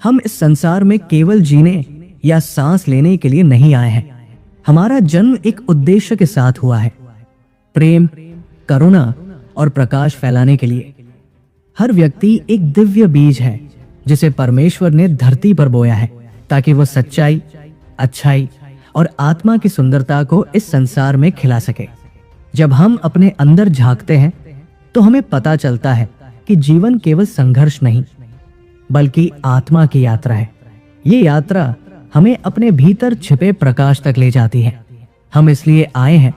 हम इस संसार में केवल जीने या सांस लेने के लिए नहीं आए हैं। हमारा जन्म एक उद्देश्य के साथ हुआ है, प्रेम, करुणा और प्रकाश फैलाने के लिए। हर व्यक्ति एक दिव्य बीज है जिसे परमेश्वर ने धरती पर बोया है, ताकि वो सच्चाई, अच्छाई और आत्मा की सुंदरता को इस संसार में खिला सके। जब हम अपने अंदर झांकते हैं तो हमें पता चलता है कि जीवन केवल संघर्ष नहीं, बल्कि आत्मा की यात्रा है। ये यात्रा हमें अपने भीतर छिपे प्रकाश तक ले जाती है। हम इसलिए आए हैं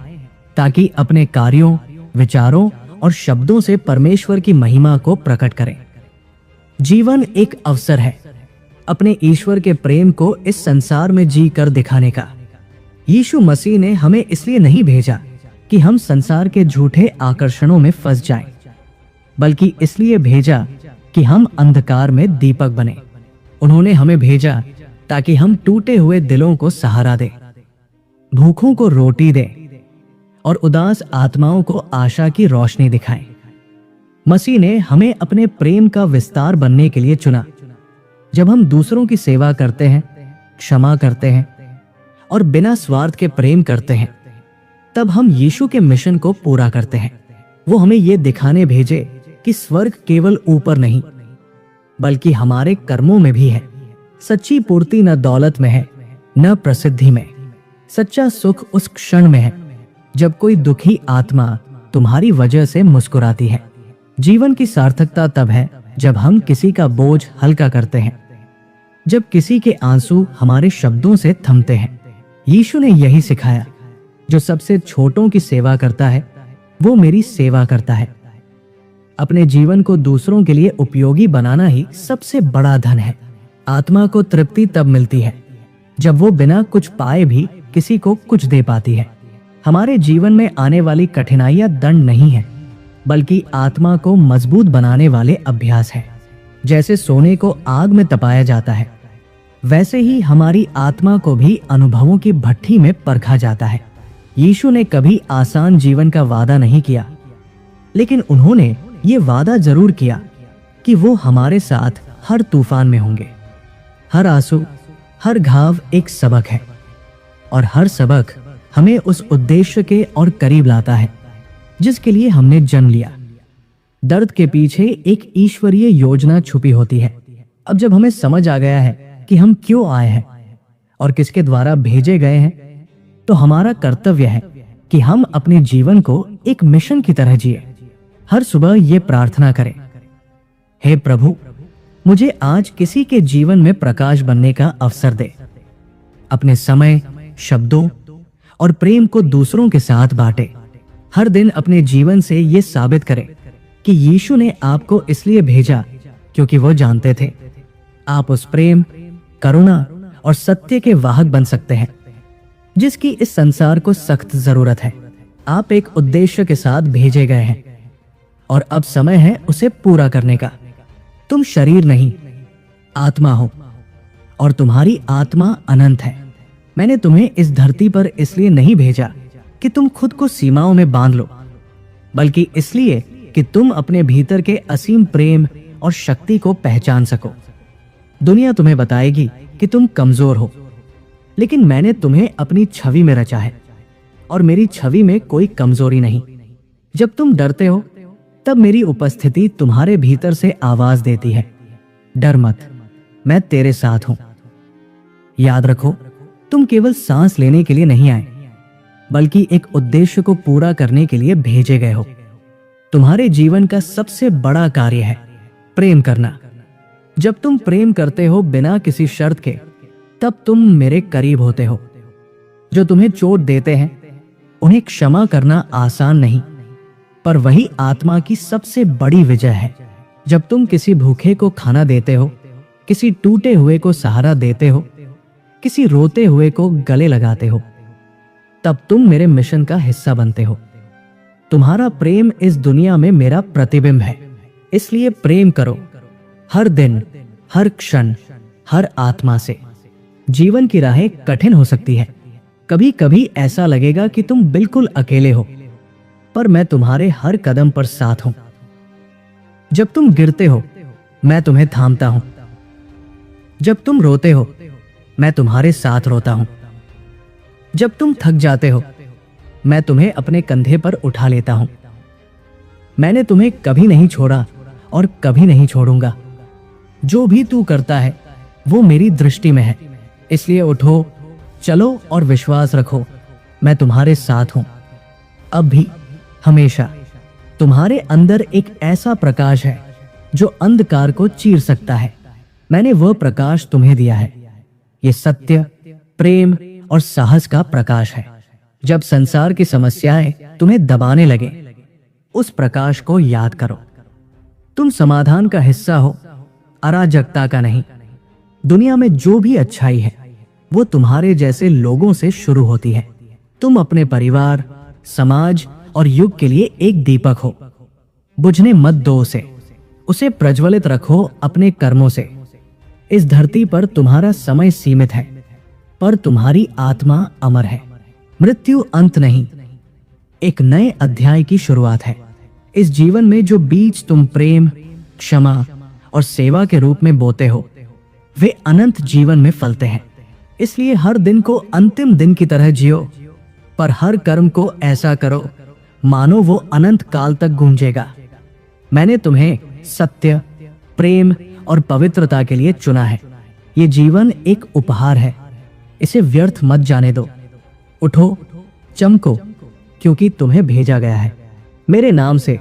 ताकि अपने कार्यों, विचारों और शब्दों से परमेश्वर की महिमा को प्रकट करें। जीवन एक अवसर है अपने ईश्वर के प्रेम को इस संसार में जी कर दिखाने का। यीशु मसीह ने हमें इसलिए नहीं भेजा कि हम संसार के झूठे आकर्षणों में फंस जाएं, बल्कि इसलिए भेजा कि हम अंधकार में दीपक बने। उन्होंने हमें भेजा ताकि हम टूटे हुए दिलों को सहारा दें, भूखों को रोटी दें और उदास आत्माओं को आशा की रोशनी दिखाएं। मसीह ने हमें अपने प्रेम का विस्तार बनने के लिए चुना। जब हम दूसरों की सेवा करते हैं, क्षमा करते हैं और बिना स्वार्थ के प्रेम करते हैं, तब हम यीशु के मिशन को पूरा करते हैं। वो हमें ये दिखाने भेजे कि स्वर्ग केवल ऊपर नहीं, बल्कि हमारे कर्मों में भी है। सच्ची पूर्ति न दौलत में है, न प्रसिद्धि में। सच्चा सुख उस क्षण में है जब कोई दुखी आत्मा तुम्हारी वजह से मुस्कुराती है। जीवन की सार्थकता तब है जब हम किसी का बोझ हल्का करते हैं, जब किसी के आंसू हमारे शब्दों से थमते हैं। यीशु ने यही सिखाया, जो सबसे छोटों की सेवा करता है वो मेरी सेवा करता है। अपने जीवन को दूसरों के लिए उपयोगी बनाना ही सबसे बड़ा धन है। आत्मा को तृप्ति तब मिलती है जब वो बिना कुछ पाए भी किसी को कुछ दे पाती है। हमारे जीवन में आने वाली कठिनाइयां दंड नहीं है, बल्कि आत्मा को मजबूत बनाने वाले अभ्यास है। जैसे सोने को आग में तपाया जाता है, वैसे ही हमारी आत्मा को भी अनुभवों की भट्ठी में परखा जाता है। यीशु ने कभी आसान जीवन का वादा नहीं किया, लेकिन उन्होंने ये वादा जरूर किया कि वो हमारे साथ हर तूफान में होंगे। हर आंसू, हर घाव एक सबक है, और हर सबक हमें उस उद्देश्य के और करीब लाता है जिसके लिए हमने जन्म लिया। दर्द के पीछे एक ईश्वरीय योजना छुपी होती है। अब जब हमें समझ आ गया है कि हम क्यों आए हैं और किसके द्वारा भेजे गए हैं, तो हमारा कर्तव्य है कि हम अपने जीवन को एक मिशन की तरह जिए। हर सुबह ये प्रार्थना करें, हे प्रभु, मुझे आज किसी के जीवन में प्रकाश बनने का अवसर दे। अपने समय, शब्दों और प्रेम को दूसरों के साथ बांटे। हर दिन अपने जीवन से ये साबित करें कि यीशु ने आपको इसलिए भेजा क्योंकि वो जानते थे आप उस प्रेम, करुणा और सत्य के वाहक बन सकते हैं जिसकी इस संसार को सख्त जरूरत है। आप एक उद्देश्य के साथ भेजे गए हैं और अब समय है उसे पूरा करने का। तुम शरीर नहीं, आत्मा हो, और तुम्हारी आत्मा अनंत है। मैंने तुम्हें इस धरती पर इसलिए नहीं भेजा कि तुम खुद को सीमाओं में बांध लो, बल्कि इसलिए कि तुम अपने भीतर के असीम प्रेम और शक्ति को पहचान सको। दुनिया तुम्हें बताएगी कि तुम कमजोर हो, लेकिन मैंने तुम्हें अपनी छवि में रचा है और मेरी छवि में कोई कमजोरी नहीं। जब तुम डरते हो तब मेरी उपस्थिति तुम्हारे भीतर से आवाज देती है, डर मत, मैं तेरे साथ हूं। याद रखो, तुम केवल सांस लेने के लिए नहीं आए, बल्कि एक उद्देश्य को पूरा करने के लिए भेजे गए हो। तुम्हारे जीवन का सबसे बड़ा कार्य है प्रेम करना। जब तुम प्रेम करते हो बिना किसी शर्त के, तब तुम मेरे करीब होते हो। जो तुम्हें चोट देते हैं उन्हें क्षमा करना आसान नहीं, पर वही आत्मा की सबसे बड़ी विजय है। जब तुम किसी भूखे को खाना देते हो, किसी टूटे हुए को सहारा देते हो, किसी रोते हुए को गले लगाते हो, तब तुम मेरे मिशन का हिस्सा बनते हो। तुम्हारा प्रेम इस दुनिया में मेरा प्रतिबिंब है। इसलिए प्रेम करो, हर दिन, हर क्षण, हर आत्मा से। जीवन की राहें कठिन हो सकती है। कभी कभी ऐसा लगेगा कि तुम बिल्कुल अकेले हो, पर मैं तुम्हारे हर कदम पर साथ हूं। जब तुम गिरते हो, मैं तुम्हें थामता हूं। जब तुम रोते हो, मैं तुम्हारे साथ रोता हूं। जब तुम थक जाते हो, मैं तुम्हें अपने कंधे पर उठा लेता हूं। मैंने तुम्हें कभी नहीं छोड़ा और कभी नहीं छोड़ूंगा। जो भी तू करता है वो मेरी दृष्टि में है। इसलिए उठो, चलो और विश्वास रखो, मैं तुम्हारे साथ हूं। अब भी, हमेशा। तुम्हारे अंदर एक ऐसा प्रकाश है जो अंधकार को चीर सकता है। मैंने वह प्रकाश तुम्हें दिया है। ये सत्य, प्रेम और साहस का प्रकाश है। जब संसार की समस्याएं तुम्हें दबाने लगे, उस प्रकाश को याद करो। तुम समाधान का हिस्सा हो, अराजकता का नहीं। दुनिया में जो भी अच्छाई है वो तुम्हारे जैसे लोगों से शुरू होती है। तुम अपने परिवार, समाज और युग के लिए एक दीपक हो। बुझने मत दो उसे प्रज्वलित रखो अपने कर्मों से। इस धरती पर तुम्हारा समय सीमित है, पर तुम्हारी आत्मा अमर है। मृत्यु अंत नहीं, एक नए अध्याय की शुरुआत है। इस जीवन में जो बीज तुम प्रेम, क्षमा और सेवा के रूप में बोते हो, वे अनंत जीवन में फलते हैं। इसलिए हर दिन को अंतिम दिन की तरह जियो, पर हर कर्म को ऐसा करो मानो वो अनंत काल तक गूंजेगा। मैंने तुम्हें सत्य, प्रेम और पवित्रता के लिए चुना है। ये जीवन एक उपहार है, इसे व्यर्थ मत जाने दो। उठो, चमको, क्योंकि तुम्हें भेजा गया है। मेरे नाम से